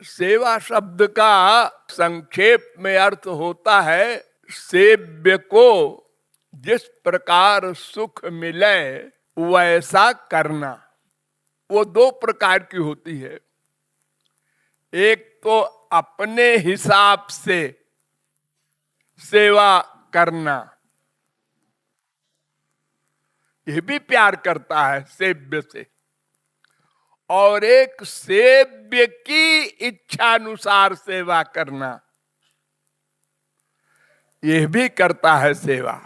सेवा शब्द का संक्षेप में अर्थ होता है सेव्य को जिस प्रकार सुख मिले वैसा करना। वो दो प्रकार की होती है। एक तो अपने हिसाब से सेवा करना, यह भी प्यार करता है सेव्य से। और एक सेव्य की इच्छानुसार सेवा करना, यह भी करता है सेवा।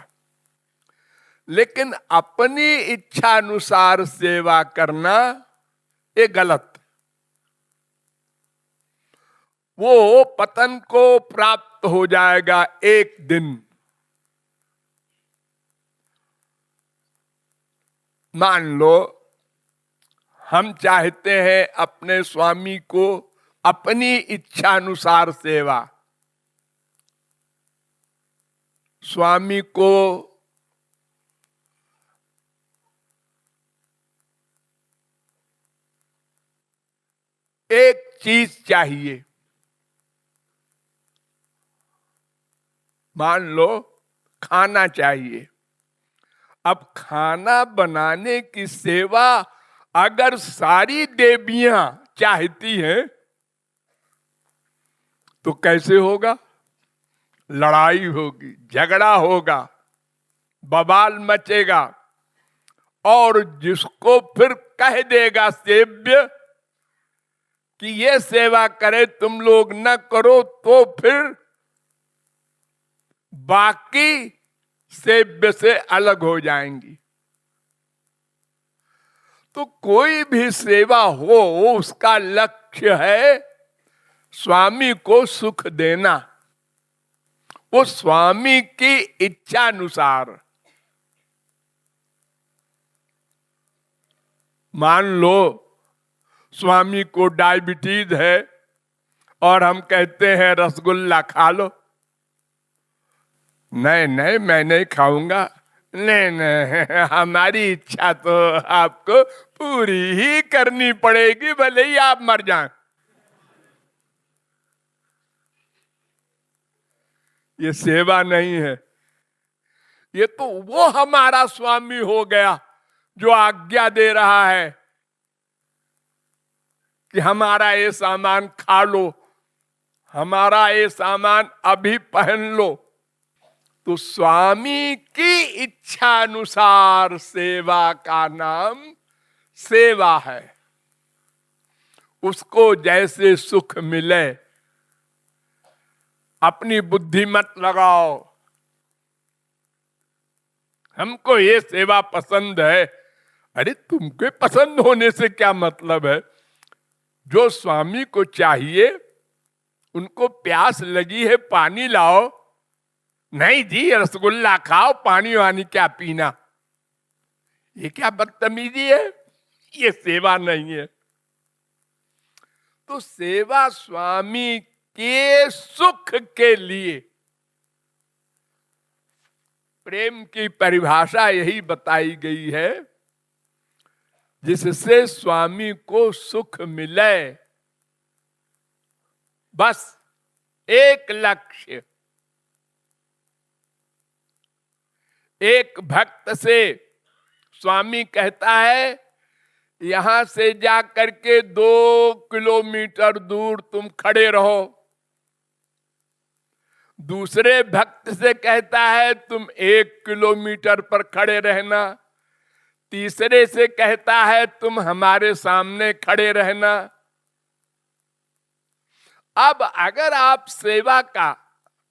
लेकिन अपनी इच्छानुसार सेवा करना ये गलत। वो पतन को प्राप्त हो जाएगा एक दिन। मान लो हम चाहते हैं अपने स्वामी को अपनी इच्छानुसार सेवा, स्वामी को एक चीज चाहिए, मान लो खाना चाहिए। अब खाना बनाने की सेवा अगर सारी देवियां चाहती हैं तो कैसे होगा? लड़ाई होगी, झगड़ा होगा, बवाल मचेगा। और जिसको फिर कह देगा सेव्य कि ये सेवा करे तुम लोग न करो, तो फिर बाकी सेव्य से अलग हो जाएंगी। तो कोई भी सेवा हो उसका लक्ष्य है स्वामी को सुख देना। वो स्वामी की इच्छानुसार। मान लो स्वामी को डायबिटीज है और हम कहते हैं रसगुल्ला खा लो। नहीं नहीं, मैं नहीं खाऊंगा। नहीं नहीं, हमारी इच्छा तो आपको पूरी ही करनी पड़ेगी, भले ही आप मर जाएं। ये सेवा नहीं है। ये तो वो हमारा स्वामी हो गया जो आज्ञा दे रहा है कि हमारा ये सामान खा लो, हमारा ये सामान अभी पहन लो। तो स्वामी की इच्छानुसार सेवा का नाम सेवा है। उसको जैसे सुख मिले, अपनी बुद्धि मत लगाओ हमको ये सेवा पसंद है। अरे तुमके पसंद होने से क्या मतलब है? जो स्वामी को चाहिए, उनको प्यास लगी है पानी लाओ, नहीं जी रसगुल्ला खाओ, पानी वानी क्या पीना। ये क्या बदतमीजी है? ये सेवा नहीं है। तो सेवा स्वामी के सुख के लिए। प्रेम की परिभाषा यही बताई गई है, जिससे स्वामी को सुख मिले। बस एक लक्ष्य। एक भक्त से स्वामी कहता है यहां से जाकर के 2 किलोमीटर दूर तुम खड़े रहो। दूसरे भक्त से कहता है तुम 1 किलोमीटर पर खड़े रहना। तीसरे से कहता है तुम हमारे सामने खड़े रहना। अब अगर आप सेवा का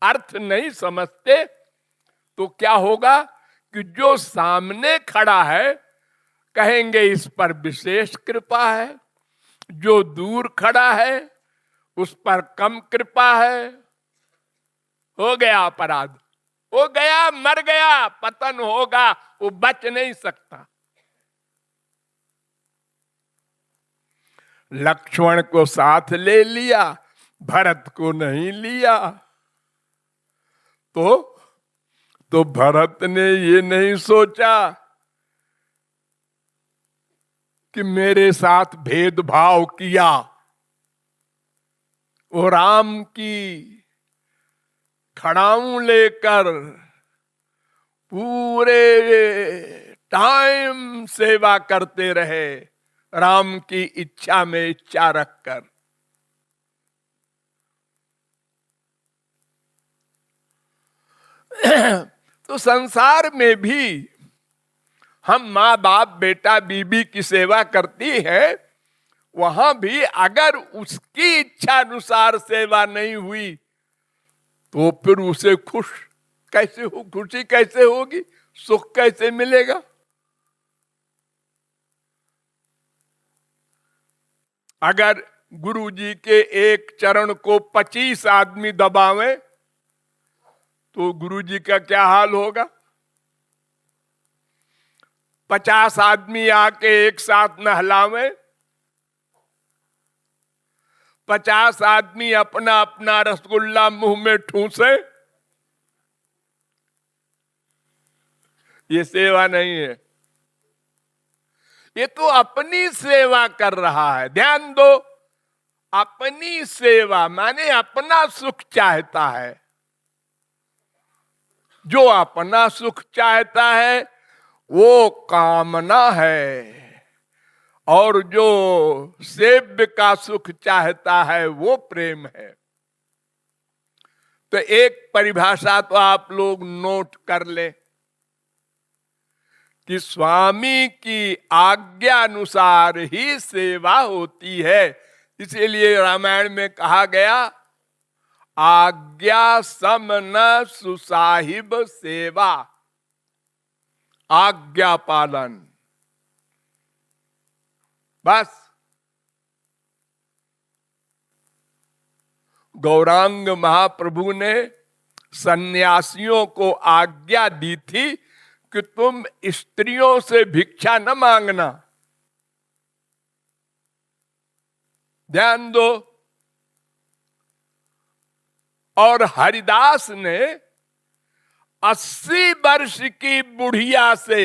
अर्थ नहीं समझते तो क्या होगा कि जो सामने खड़ा है कहेंगे इस पर विशेष कृपा है, जो दूर खड़ा है उस पर कम कृपा है। हो गया अपराध, हो गया, मर गया, पतन होगा, वो बच नहीं सकता। लक्ष्मण को साथ ले लिया, भरत को नहीं लिया। तो भरत ने ये नहीं सोचा कि मेरे साथ भेदभाव किया। वो राम की खड़ाऊं लेकर पूरे टाइम सेवा करते रहे, राम की इच्छा में इच्छा रखकर। तो संसार में भी हम माँ बाप बेटा बीबी की सेवा करती है, वहां भी अगर उसकी इच्छा अनुसार सेवा नहीं हुई तो फिर उसे खुशी कैसे होगी, सुख कैसे मिलेगा। अगर गुरु जी के एक चरण को 25 आदमी दबावें तो गुरु जी का क्या हाल होगा। 50 आदमी आके एक साथ नहलावें, 50 आदमी अपना अपना रसगुल्ला मुंह में ठूसे, ये सेवा नहीं है। ये तो अपनी सेवा कर रहा है। ध्यान दो, अपनी सेवा माने अपना सुख चाहता है। जो अपना सुख चाहता है वो कामना है, और जो सेव्य का सुख चाहता है वो प्रेम है। तो एक परिभाषा तो आप लोग नोट कर ले कि स्वामी की आज्ञा अनुसार ही सेवा होती है। इसीलिए रामायण में कहा गया, आज्ञा सम न सुसाहिब सेवा, आज्ञा पालन। बस गौरांग महाप्रभु ने सन्यासियों को आज्ञा दी थी कि तुम स्त्रियों से भिक्षा न मांगना। ध्यान दो। और हरिदास ने 80 वर्ष की बुढ़िया से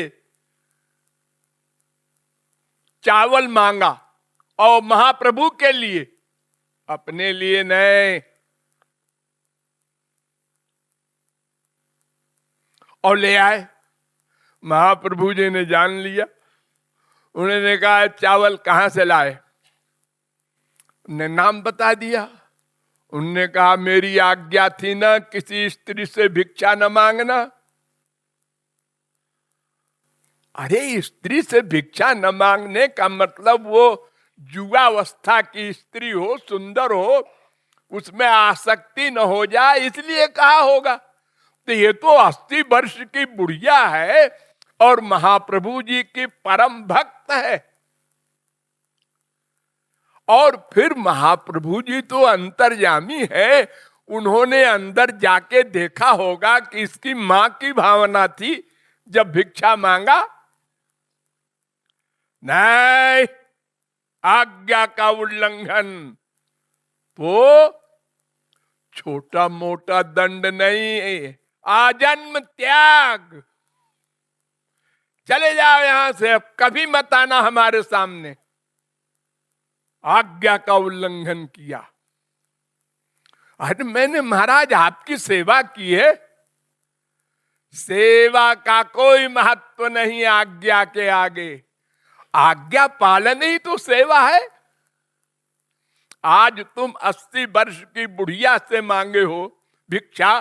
चावल मांगा, और महाप्रभु के लिए, अपने लिए नहीं। और ले आए। महाप्रभु जी ने जान लिया। उन्होंने कहा चावल कहां से लाए, उन्हें नाम बता दिया। उन्होंने कहा मेरी आज्ञा थी ना किसी स्त्री से भिक्षा न मांगना। अरे स्त्री से भिक्षा न मांगने का मतलब वो युवावस्था की स्त्री हो, सुंदर हो, उसमें आसक्ति न हो जाए, इसलिए कहा होगा। तो ये तो 80 वर्ष की बुढ़िया है और महाप्रभु जी की परम भक्त है। और फिर महाप्रभु जी तो अंतर्यामी है, उन्होंने अंदर जाके देखा होगा कि इसकी मां की भावना थी जब भिक्षा मांगा। नहीं, आज्ञा का उल्लंघन तो छोटा मोटा दंड नहीं, आजन्म त्याग। चले जाओ यहां से, अब कभी मत आना हमारे सामने। आज्ञा का उल्लंघन किया। अरे मैंने महाराज आपकी सेवा की है। सेवा का कोई महत्व नहीं आज्ञा के आगे। आज्ञा पालन ही तो सेवा है। आज तुम 80 वर्ष की बुढ़िया से मांगे हो भिक्षा,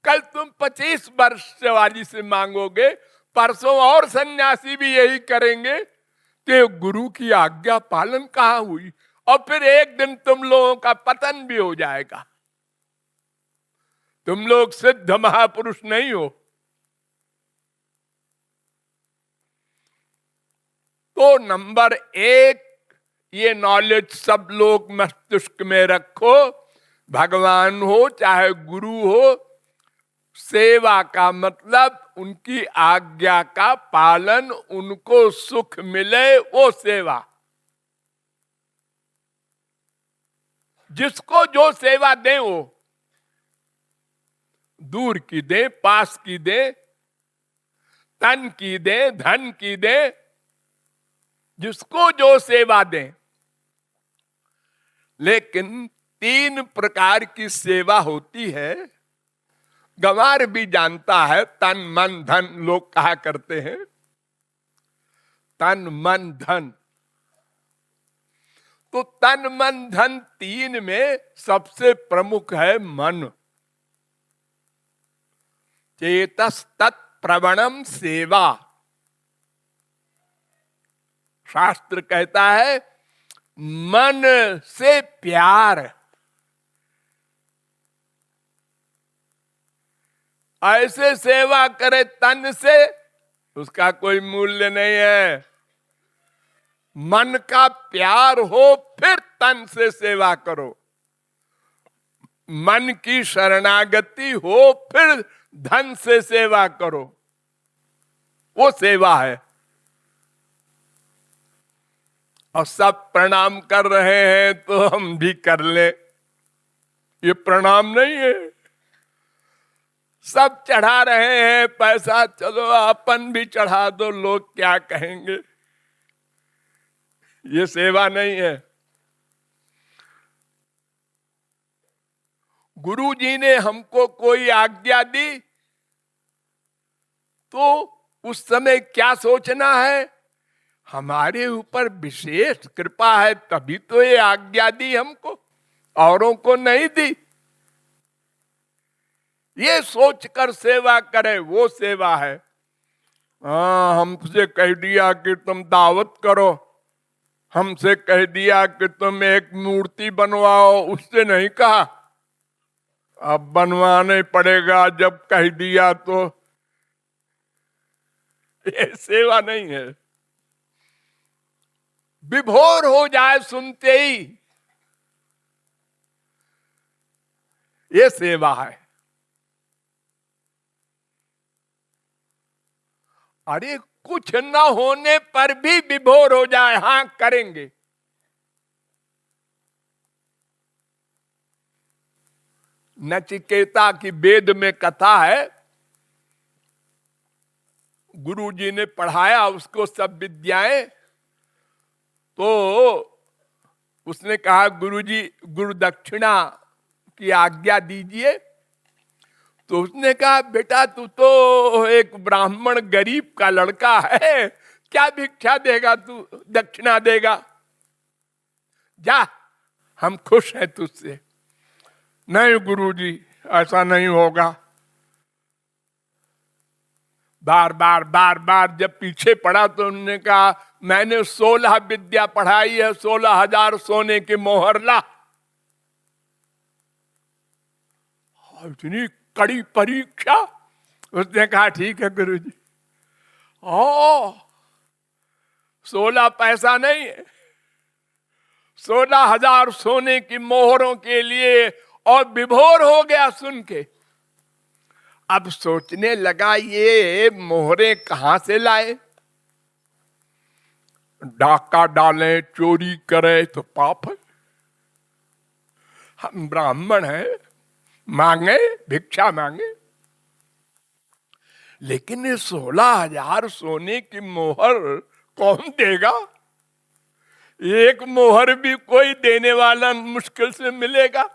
कल तुम 25 वर्ष वाली से मांगोगे, परसों और सन्यासी भी यही करेंगे। तो गुरु की आज्ञा पालन कहां हुई। और फिर एक दिन तुम लोगों का पतन भी हो जाएगा। तुम लोग सिद्ध महापुरुष नहीं हो। तो नंबर 1 ये नॉलेज सब लोग मस्तिष्क में रखो, भगवान हो चाहे गुरु हो, सेवा का मतलब उनकी आज्ञा का पालन, उनको सुख मिले वो सेवा। जिसको जो सेवा दे वो, दूर की दे, पास की दे, तन की दे, धन की दे, जिसको जो सेवा दे, लेकिन 3 प्रकार की सेवा होती है। गंवार भी जानता है, तन मन धन लोग कहा करते हैं, तन मन धन। तो तन मन धन 3 में सबसे प्रमुख है मन। चेतस तत्प्रवणम सेवा। शास्त्र कहता है मन से प्यार। ऐसे सेवा करे तन से, उसका कोई मूल्य नहीं है। मन का प्यार हो फिर तन से सेवा करो, मन की शरणागति हो फिर धन से सेवा करो, वो सेवा है। और सब प्रणाम कर रहे हैं तो हम भी कर ले, ये प्रणाम नहीं है। सब चढ़ा रहे हैं पैसा, चलो अपन भी चढ़ा दो, लोग क्या कहेंगे, ये सेवा नहीं है। गुरु जी ने हमको कोई आज्ञा दी तो उस समय क्या सोचना है, हमारे ऊपर विशेष कृपा है तभी तो ये आज्ञा दी हमको, औरों को नहीं दी। ये सोचकर सेवा करे, वो सेवा है। हाँ, हमसे कह दिया कि तुम दावत करो, हमसे कह दिया कि तुम एक मूर्ति बनवाओ, उससे नहीं कहा। अब बनवाने पड़ेगा, जब कह दिया तो। ये सेवा नहीं है। विभोर हो जाए सुनते ही, ये सेवा है। अरे कुछ न होने पर भी विभोर हो जाए, हां करेंगे। नचिकेता की वेद में कथा है, गुरु जी ने पढ़ाया उसको सब विद्याएं, तो उसने कहा गुरु जी गुरु दक्षिणा की आज्ञा दीजिए। तो उसने कहा बेटा तू तो एक ब्राह्मण गरीब का लड़का है, क्या भिक्षा देगा तू, दक्षिणा देगा, जा हम खुश हैं तुझसे। नहीं गुरुजी ऐसा नहीं होगा। बार बार बार बार जब पीछे पड़ा तो उन्होंने कहा मैंने 16 विद्या पढ़ाई है, 16,000 सोने की मोहर ला। इतनी कड़ी परीक्षा। उसने कहा ठीक है गुरुजी। 16 पैसा नहीं है, 16,000 सोने की मोहरों के लिए, और विभोर हो गया सुन के। अब सोचने लगा ये मोहरे कहां से लाए, डाका डालें चोरी करें तो पाप है, हम ब्राह्मण हैं, मांगे भिक्षा मांगे। लेकिन ये 16,000 सोने की मोहर कौन देगा, एक मोहर भी कोई देने वाला मुश्किल से मिलेगा।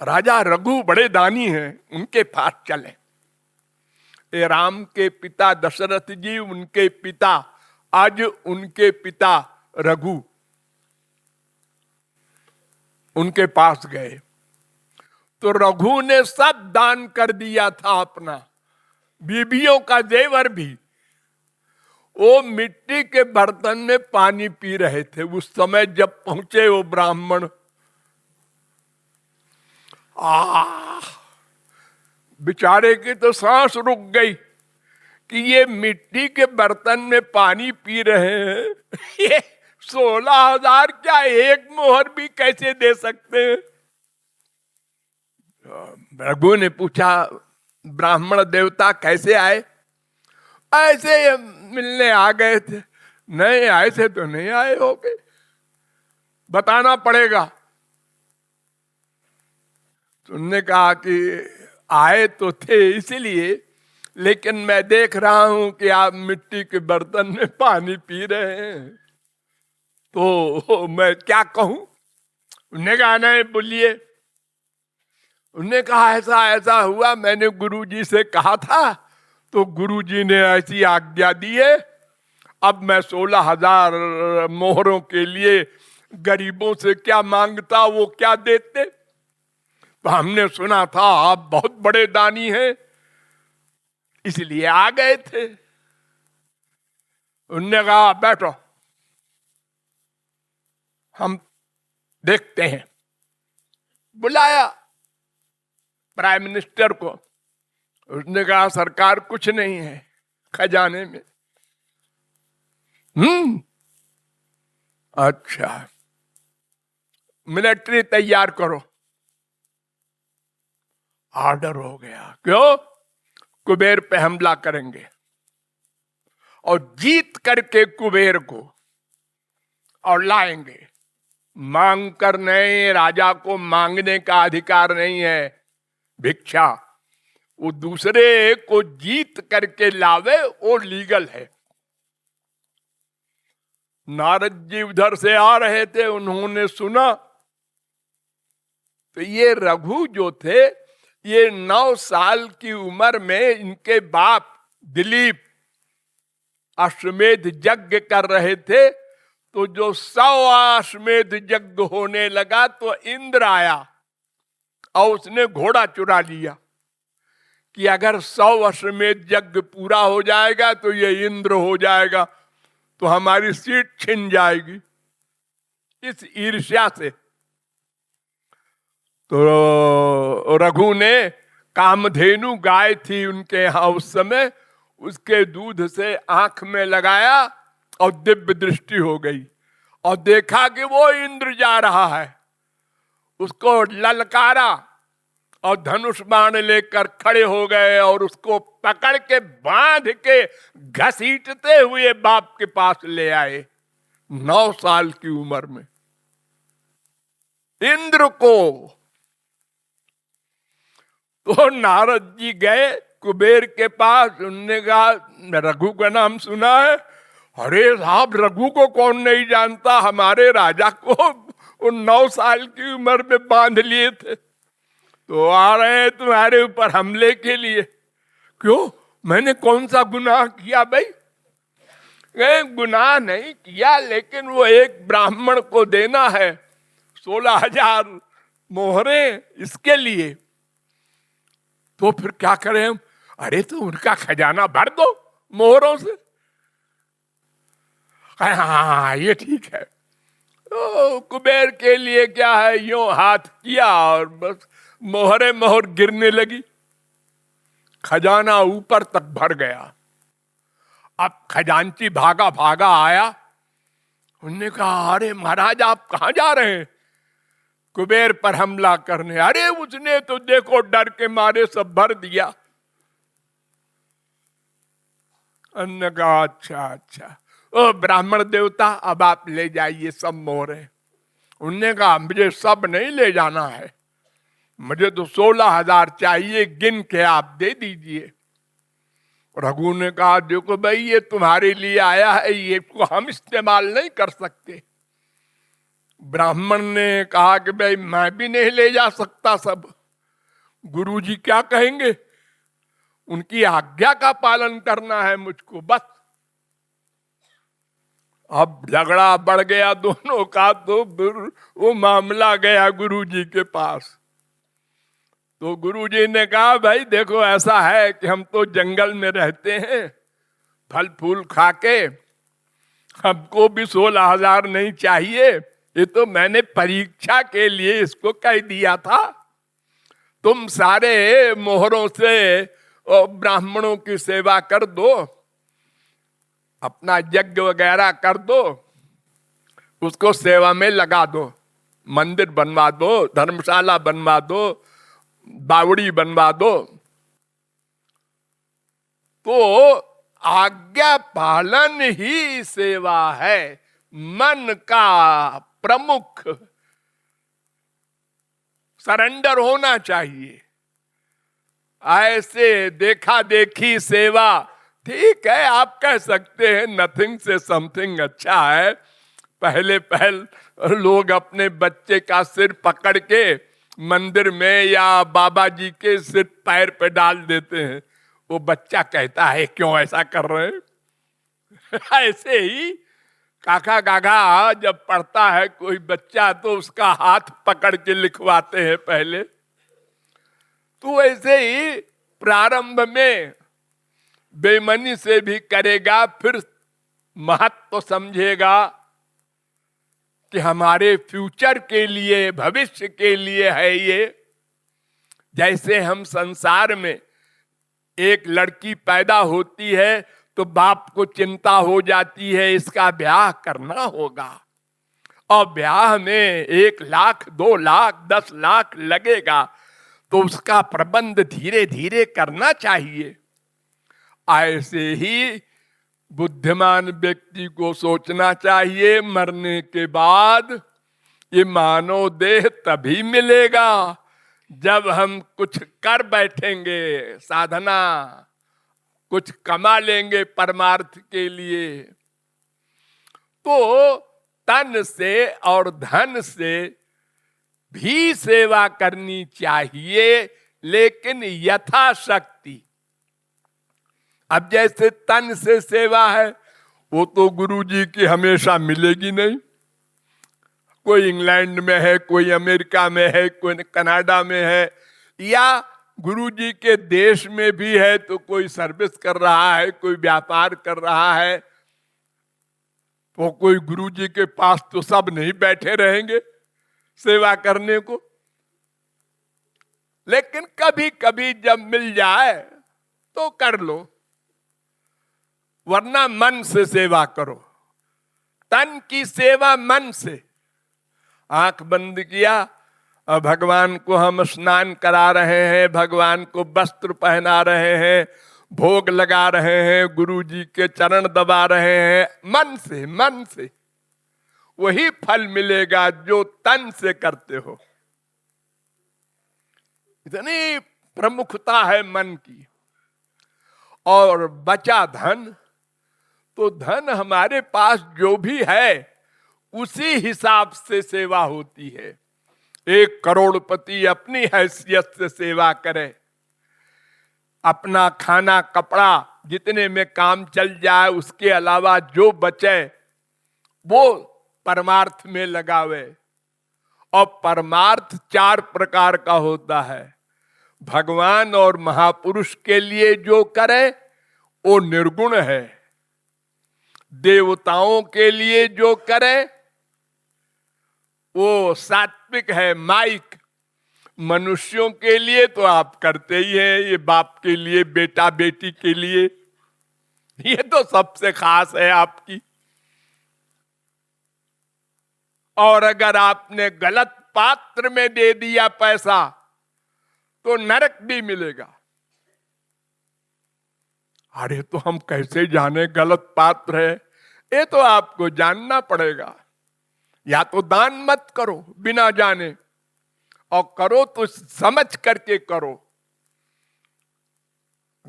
राजा रघु बड़े दानी हैं, उनके पास चले। ये राम के पिता दशरथ जी, उनके पिता, आज उनके पिता रघु, उनके पास गए तो रघु ने सब दान कर दिया था अपना, बीबियों का जेवर भी। वो मिट्टी के बर्तन में पानी पी रहे थे उस समय जब पहुंचे वो ब्राह्मण। बेचारे की तो सांस रुक गई कि ये मिट्टी के बर्तन में पानी पी रहे हैं, ये 16,000 क्या एक मोहर भी कैसे दे सकते हैं। रघु ने पूछा ब्राह्मण देवता कैसे आए, ऐसे मिलने आ गए थे। नहीं ऐसे तो नहीं आए होगे, बताना पड़ेगा। तुमने कहा कि आए तो थे इसीलिए, लेकिन मैं देख रहा हूं कि आप मिट्टी के बर्तन में पानी पी रहे हैं। तो मैं क्या कहूं? उन्होंने कहा नहीं बोलिए। उन्होंने कहा ऐसा ऐसा हुआ, मैंने गुरुजी से कहा था तो गुरुजी ने ऐसी आज्ञा दी है, अब मैं 16,000 मोहरों के लिए गरीबों से क्या मांगता, वो क्या देते। तो हमने सुना था आप बहुत बड़े दानी हैं, इसलिए आ गए थे। उन्होंने कहा बैठो, हम देखते हैं। बुलाया प्राइम मिनिस्टर को। उसने कहा सरकार कुछ नहीं है खजाने में। अच्छा, मिलिट्री तैयार करो। ऑर्डर हो गया। क्यों? कुबेर पे हमला करेंगे और जीत करके कुबेर को और लाएंगे। मांग कर नहीं, राजा को मांगने का अधिकार नहीं है भिक्षा। वो दूसरे को जीत करके लावे, वो लीगल है। नारद जी उधर से आ रहे थे, उन्होंने सुना तो ये रघु जो थे, ये 9 साल की उम्र में इनके बाप दिलीप अश्वमेध यज्ञ कर रहे थे। तो जो 100 अश्वमेध यज्ञ होने लगा तो इंद्र आया और उसने घोड़ा चुरा लिया कि अगर 100 अश्वमेध यज्ञ पूरा हो जाएगा तो ये इंद्र हो जाएगा, तो हमारी सीट छिन जाएगी। इस ईर्ष्या से तो रघु ने कामधेनु गाय थी उनके यहां उस समय, उसके दूध से आंख में लगाया और दिव्य दृष्टि हो गई और देखा कि वो इंद्र जा रहा है। उसको ललकारा और धनुष बाण लेकर खड़े हो गए और उसको पकड़ के बांध के घसीटते हुए बाप के पास ले आए 9 साल की उम्र में इंद्र को। तो नारद जी गए कुबेर के पास। उन्होंने कहा रघु का नाम सुना है? अरे साहब, रघु को कौन नहीं जानता, हमारे राजा को वो 9 साल की उम्र में बांध लिए थे, तो आ रहे हैं तुम्हारे ऊपर हमले के लिए। क्यों? मैंने कौन सा गुनाह किया भाई? गुनाह नहीं किया, लेकिन वो एक ब्राह्मण को देना है 16,000 मोहरे, इसके लिए। तो फिर क्या करें हम? अरे तो उनका खजाना भर दो मोहरों से। हाँ ये ठीक है। तो कुबेर के लिए क्या है, यूं हाथ किया और बस मोहरे मोहर गिरने लगी, खजाना ऊपर तक भर गया। अब खजांची भागा भागा आया। उन्होंने कहा अरे महाराज आप कहां जा रहे हैं? कुबेर पर हमला करने। अरे उसने तो देखो डर के मारे सब भर दिया। अन्य कहा अच्छा अच्छा, ओ ब्राह्मण देवता अब आप ले जाइए सब मोहरे। उनने कहा मुझे सब नहीं ले जाना है, मुझे तो 16,000 चाहिए, गिन के आप दे दीजिए। रघु ने कहा देखो भाई ये तुम्हारे लिए आया है, ये को हम इस्तेमाल नहीं कर सकते। ब्राह्मण ने कहा कि भाई मैं भी नहीं ले जा सकता सब, गुरुजी क्या कहेंगे, उनकी आज्ञा का पालन करना है मुझको बस। अब झगड़ा बढ़ गया दोनों का, तो वो मामला गया गुरुजी के पास। तो गुरुजी ने कहा भाई देखो ऐसा है कि हम तो जंगल में रहते हैं, फल फूल खा के, हमको भी 16,000 नहीं चाहिए, ये तो मैंने परीक्षा के लिए इसको कह दिया था। तुम सारे मोहरों से ब्राह्मणों की सेवा कर दो, अपना यज्ञ वगैरह कर दो, उसको सेवा में लगा दो, मंदिर बनवा दो, धर्मशाला बनवा दो, बावड़ी बनवा दो। तो आज्ञा पालन ही सेवा है, मन का प्रमुख सरेंडर होना चाहिए। ऐसे देखा देखी सेवा ठीक है, आप कह सकते हैं नथिंग से समथिंग अच्छा है, पहले लोग अपने बच्चे का सिर पकड़ के मंदिर में या बाबा जी के सिर पैर पे डाल देते हैं। वो बच्चा कहता है क्यों ऐसा कर रहे हैं? ऐसे ही काका गागा जब पढ़ता है कोई बच्चा तो उसका हाथ पकड़ के लिखवाते हैं पहले। तो ऐसे ही प्रारंभ में बेमनी से भी करेगा, फिर महत्व समझेगा कि हमारे फ्यूचर के लिए, भविष्य के लिए है ये। जैसे हम संसार में एक लड़की पैदा होती है तो बाप को चिंता हो जाती है इसका ब्याह करना होगा, और ब्याह में 1 लाख 2 लाख 10 लाख लगेगा, तो उसका प्रबंध धीरे धीरे करना चाहिए। ऐसे ही बुद्धिमान व्यक्ति को सोचना चाहिए मरने के बाद ये मानव देह तभी मिलेगा जब हम कुछ कर बैठेंगे, साधना कुछ कमा लेंगे परमार्थ के लिए। तो तन से और धन से भी सेवा करनी चाहिए, लेकिन यथाशक्ति। अब जैसे तन से सेवा है वो तो गुरु जी की हमेशा मिलेगी नहीं। कोई इंग्लैंड में है, कोई अमेरिका में है, कोई कनाडा में है, या गुरु जी के देश में भी है तो कोई सर्विस कर रहा है, कोई व्यापार कर रहा है। तो कोई गुरु जी के पास तो सब नहीं बैठे रहेंगे सेवा करने को, लेकिन कभी कभी जब मिल जाए तो कर लो, वरना मन से सेवा करो। तन की सेवा मन से। आंख बंद किया और भगवान को हम स्नान करा रहे हैं, भगवान को वस्त्र पहना रहे हैं, भोग लगा रहे हैं, गुरु जी के चरण दबा रहे हैं, मन से, मन से वही फल मिलेगा जो तन से करते हो। इतनी प्रमुखता है मन की। और बचा धन, तो धन हमारे पास जो भी है उसी हिसाब से सेवा होती है। 1 करोड़पति अपनी हैसियत से सेवा करे, अपना खाना कपड़ा जितने में काम चल जाए, उसके अलावा जो बचे वो परमार्थ में लगावे। और परमार्थ 4 प्रकार का होता है। भगवान और महापुरुष के लिए जो करे वो निर्गुण है, देवताओं के लिए जो करे वो सात्विक है, माइक। मनुष्यों के लिए तो आप करते ही हैं, ये बाप के लिए, बेटा बेटी के लिए, ये तो सबसे खास है आपकी। और अगर आपने गलत पात्र में दे दिया पैसा तो नरक भी मिलेगा। अरे तो हम कैसे जाने गलत पात्र है? ये तो आपको जानना पड़ेगा। या तो दान मत करो बिना जाने, और करो तो समझ करके करो।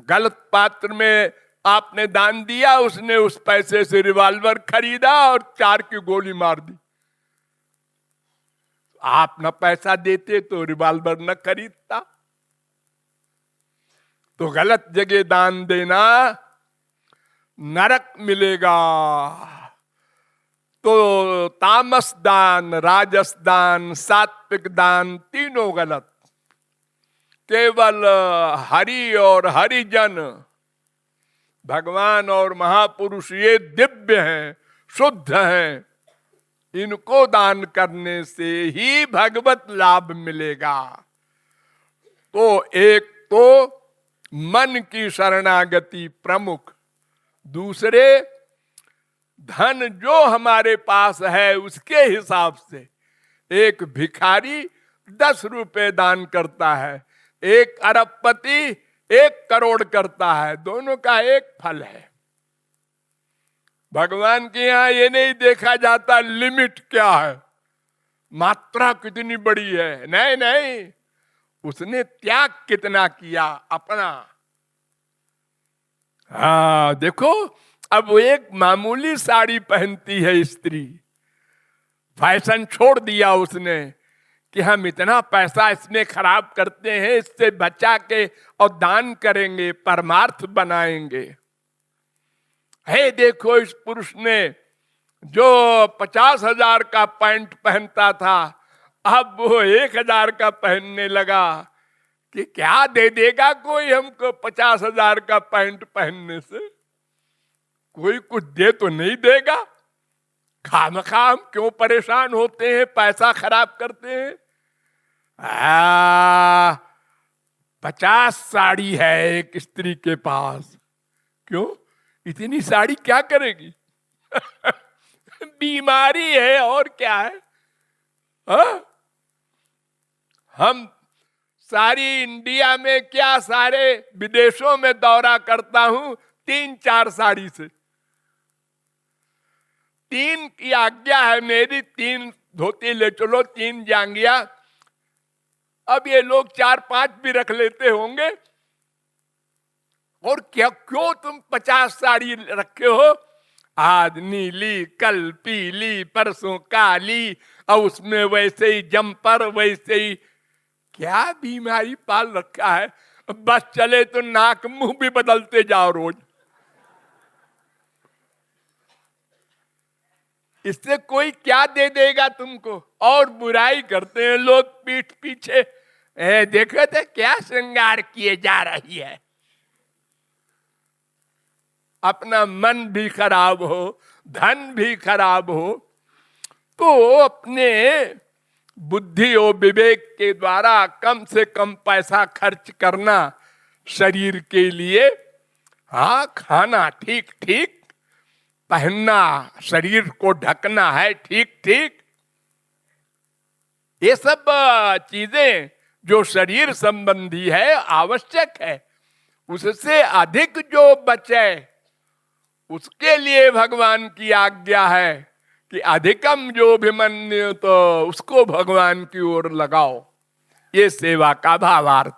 गलत पात्र में आपने दान दिया, उसने उस पैसे से रिवॉल्वर खरीदा और 4 की गोली मार दी। आप न पैसा देते तो रिवॉल्वर न खरीदता। तो गलत जगह दान देना, नरक मिलेगा। तो तामस दान, राजस दान, सात्विक दान तीनों गलत। केवल हरि और हरिजन, भगवान और महापुरुष ये दिव्य हैं, शुद्ध हैं, इनको दान करने से ही भगवत लाभ मिलेगा। तो एक तो मन की शरणागति प्रमुख, दूसरे धन जो हमारे पास है उसके हिसाब से। एक भिखारी 10 रुपए दान करता है, एक अरबपति 1 करोड़ करता है, दोनों का एक फल है। भगवान के यहां ये नहीं देखा जाता लिमिट क्या है, मात्रा कितनी बड़ी है, नहीं नहीं, उसने त्याग कितना किया अपना। हाँ देखो, अब वो एक मामूली साड़ी पहनती है स्त्री, फैशन छोड़ दिया उसने कि हम इतना पैसा इसमें खराब करते हैं, इससे बचा के और दान करेंगे, परमार्थ बनाएंगे। हे देखो, इस पुरुष ने जो 50,000 का पैंट पहनता था, अब वो 1,000 का पहनने लगा कि क्या दे देगा कोई हमको 50,000 का पैंट पहनने से? कोई कुछ दे तो नहीं देगा। खामखा हम क्यों परेशान होते हैं, पैसा खराब करते हैं। 50 साड़ी है एक स्त्री के पास, क्यों? इतनी साड़ी क्या करेगी? बीमारी है और क्या है? हम सारी इंडिया में क्या सारे विदेशों में दौरा करता हूं 3-4 साड़ी से। 3 की आज्ञा है मेरी, 3 धोती ले चलो, 3 जांगिया। अब ये लोग 4-5 भी रख लेते होंगे। और क्या, क्यों तुम 50 साड़ी रखे हो? आज नीली, कल पीली, परसों काली, और उसमें वैसे ही जम्पर, वैसे ही। क्या बीमारी पाल रखा है? बस चले तो नाक मुंह भी बदलते जाओ रोज। इससे कोई क्या दे देगा तुमको? और बुराई करते हैं लोग पीठ पीछे। देखो तो क्या श्रृंगार किए जा रही है। अपना मन भी खराब हो, धन भी खराब हो, तो अपने बुद्धि और विवेक के द्वारा कम से कम पैसा खर्च करना शरीर के लिए। हाँ, खाना ठीक ठीक, पहनना, शरीर को ढकना है ठीक ठीक। ये सब चीजें जो शरीर संबंधी है आवश्यक है। उससे अधिक जो बचे उसके लिए भगवान की आज्ञा है कि अधिकम जो अभिमन्यु, तो उसको भगवान की ओर लगाओ। ये सेवा का भावार्थ।